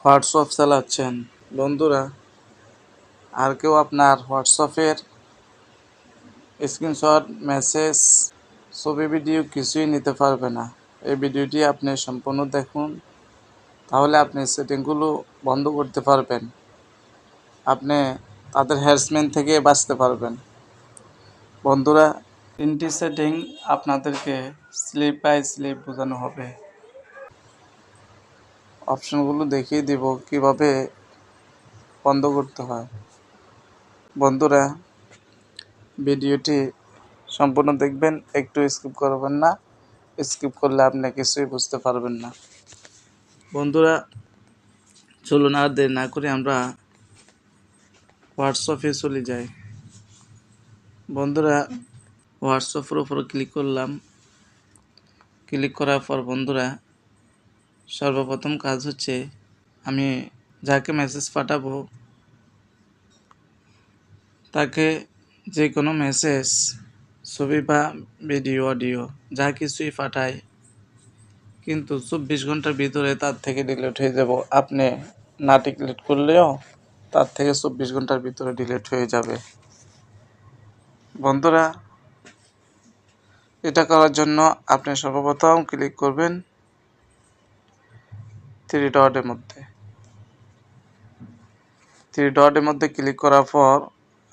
WhatsApp চালাচ্ছেন বন্ধুরা, আর কেউ আপনার হোয়াটসঅ্যাপের স্ক্রিনশট, মেসেজ, ছবি, ভিডিও কিছুই নিতে পারবে না। এই ভিডিওটি আপনি সম্পূর্ণ দেখুন, তাহলে আপনি সেটিংগুলো বন্ধ করতে পারবেন। আপনি তাদের হ্যারাসমেন্ট থেকে বাঁচতে পারবেন। বন্ধুরা, 3টি সেটিং আপনাদেরকে স্লিপ বাই স্লিপ বোঝানো হবে। অপশনগুলো দেখিয়ে দিব কিভাবে বন্ধ করতে হয়। বন্ধুরা, ভিডিওটি সম্পূর্ণ দেখবেন, একটু স্কিপ করবেন না। স্কিপ করলে আপনি কিছুই বুঝতে পারবেন না। বন্ধুরা, চলুন আর দেরি না করে আমরা হোয়াটসঅ্যাপে চলে যাই। বন্ধুরা, হোয়াটসঅ্যাপের উপর ক্লিক করলাম। ক্লিক করার পর বন্ধুরা, সর্বপ্রথম কাজ হচ্ছে আমি যাকে মেসেজ পাঠাবো তাকে যে কোনো মেসেজ, ছবি বা ভিডিও, অডিও যা কিছুই পাঠায়, কিন্তু 24 ঘন্টার ভিতরে তার থেকে ডিলিট হয়ে যাব। আপনি না ডিলিট করলেও তার থেকে 24 ঘন্টার ভিতরে ডিলিট হয়ে যাবে। বন্ধুরা, এটা করার জন্য আপনি সর্বপ্রথম ক্লিক করবেন 3 ডটের মধ্যে। 3 ডটের মধ্যে ক্লিক করার পর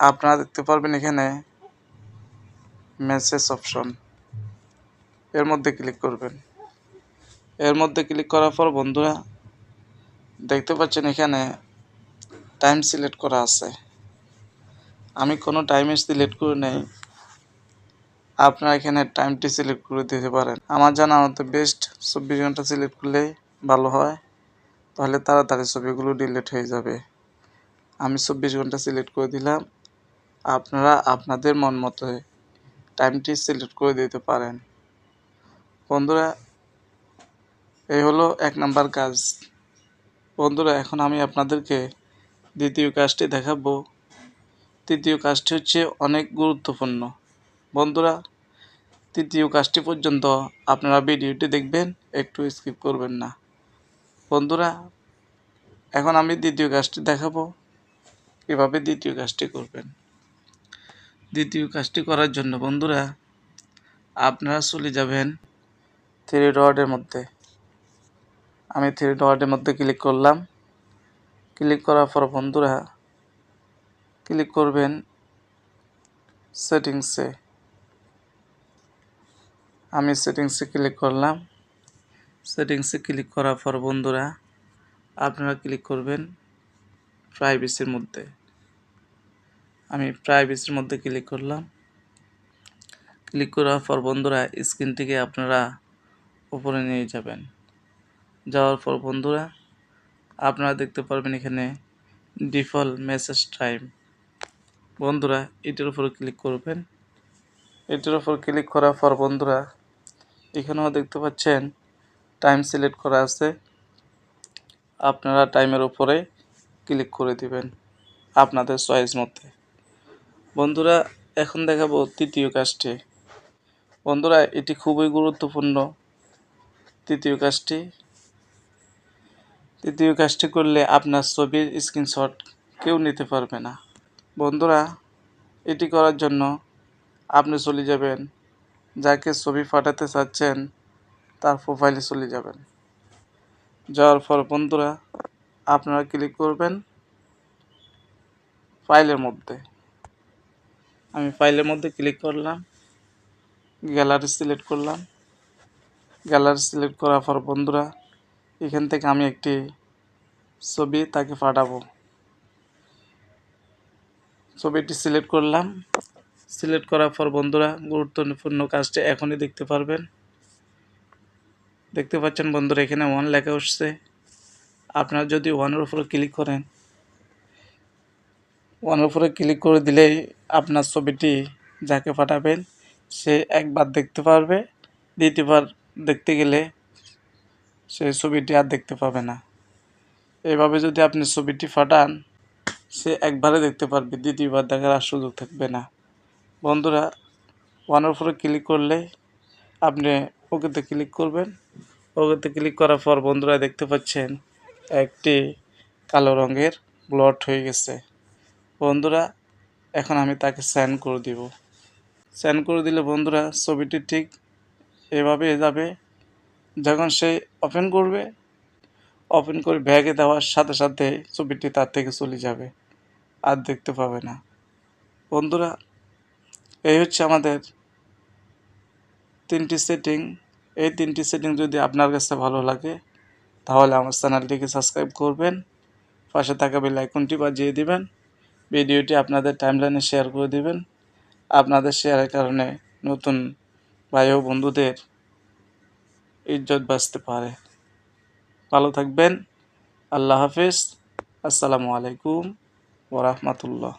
আপনারা দেখতে পারবেন এখানে মেসেজ অপশন, এর মধ্যে ক্লিক করবেন। এর মধ্যে ক্লিক করার পর বন্ধুরা দেখতে পাচ্ছেন এখানে টাইম সিলেক্ট করা আছে। আমি কোনো টাইমে সিলেক্ট করে নেই, আপনারা এখানে টাইমটি সিলেক্ট করে দিতে পারেন। আমার জানা মতো বেস্ট 24 ঘন্টা সিলেক্ট করলেই ভালো হয়, তাহলে তাড়াতাড়ি ছবিগুলো ডিলিট হয়ে যাবে। আমি 24 ঘন্টা সিলেক্ট করে দিলাম। আপনারা আপনাদের মন মতো টাইমটি সিলেক্ট করে দিতে পারেন। বন্ধুরা, এই হলো 1 নাম্বার কাজ। বন্ধুরা, এখন আমি আপনাদেরকে দ্বিতীয় কাজটি দেখাবো। তৃতীয় কাজটি হচ্ছে অনেক গুরুত্বপূর্ণ। বন্ধুরা, তৃতীয় কাজটি পর্যন্ত আপনারা ভিডিওটি দেখবেন, একটু স্কিপ করবেন না। বন্ধুরা, এখন আমি দ্বিতীয় কাজটি দেখাবো কীভাবে দ্বিতীয় কাজটি করবেন। দ্বিতীয় কাজটি করার জন্য বন্ধুরা আপনারা চলে যাবেন 3 ডটের মধ্যে। আমি 3 ডটের মধ্যে ক্লিক করলাম। ক্লিক করার পর বন্ধুরা ক্লিক করবেন সেটিংসে। আমি সেটিংসে ক্লিক করলাম। সেটিংসে ক্লিক করার পর বন্ধুরা আপনারা ক্লিক করবেন প্রাইভেসির মধ্যে। আমি প্রাইভেসির মধ্যে ক্লিক করলাম। ক্লিক করার পর বন্ধুরা স্ক্রিনটিকে আপনারা উপরে নিয়ে যাবেন। যাওয়ার পর বন্ধুরা আপনারা দেখতে পারবেন এখানে ডিফল্ট মেসেজ টাইম। বন্ধুরা এটার উপর ক্লিক করবেন। এটার উপর ক্লিক করার পর বন্ধুরা এখানেও দেখতে পাচ্ছেন টাইম সিলেক্ট করা আছে। আপনারা টাইমের উপরে ক্লিক করে দিবেন আপনাদের চয়েস মতে। বন্ধুরা, এখন দেখাবো তৃতীয় কাজটি। বন্ধুরা, এটি খুবই গুরুত্বপূর্ণ। তৃতীয় কাজটি করলে আপনার ছবির স্ক্রিনশট কেউ নিতে পারবে না। বন্ধুরা, এটি করার জন্য আপনি চলে যাবেন যাকে ছবি পাঠাতে চাচ্ছেন তার প্রোফাইলে চলে যাবেন। যাওয়ার পর বন্ধুরা আপনারা ক্লিক করবেন ফাইলের মধ্যে। আমি ফাইলের মধ্যে ক্লিক করলাম। গ্যালারি সিলেক্ট করলাম। গ্যালারি সিলেক্ট করার পর বন্ধুরা এখান থেকে আমি একটি ছবি তাকে পাঠাবো। ছবিটি সিলেক্ট করলাম। সিলেক্ট করার পর বন্ধুরা গুরুত্বপূর্ণ কাজটি এখনই দেখতে পারবেন। দেখতে পাচ্ছেন বন্ধুরা এখানে 1 লেখা উঠছে। আপনারা যদি 1-এর উপরে ক্লিক করেন, 1-এর উপরে ক্লিক করে দিলেই আপনার ছবিটি যাকে পাঠাবেন সে একবার দেখতে পারবে। দ্বিতীয়বার দেখতে গেলে সেই ছবিটি আর দেখতে পাবে না। এভাবে যদি আপনি ছবিটি পাঠান সে একবারে দেখতে পারবে, দ্বিতীয়বার দেখার আর সুযোগ থাকবে না। বন্ধুরা, 1-এর উপরে ক্লিক করলে আপনি ওকেতে ক্লিক করবেন। ওকেতে ক্লিক করার পর বন্ধুরা দেখতে পাচ্ছেন একটি কালো রঙের ব্লট হয়ে গেছে। বন্ধুরা এখন আমি তাকে সেন্ড করে দিব। সেন্ড করে দিলে বন্ধুরা ছবিটি ঠিক এভাবে যাবে। যখন সে ওপেন করবে, ওপেন করে ব্যাগে দেওয়ার সাথে সাথে ছবিটি তার থেকে চলে যাবে, আর দেখতে পাবে না। বন্ধুরা এই হচ্ছে আমাদের 3টি সেটিং। এই 3টি সেটিং যদি আপনার কাছে ভালো লাগে তাহলে আমার চ্যানেলটিকে সাবস্ক্রাইব করবেন, পাশে থাকা বেল আইকনটি বাজিয়ে দিবেন, ভিডিওটি আপনাদের টাইমলাইনে শেয়ার করে দিবেন। আপনাদের শেয়ারের কারণে নতুন ভাই ও বন্ধুদের ইজ্জত বাঁচতে পারে। ভালো থাকবেন। আল্লাহ হাফেজ। আসসালামু আলাইকুম ওয়া রাহমাতুল্লাহ।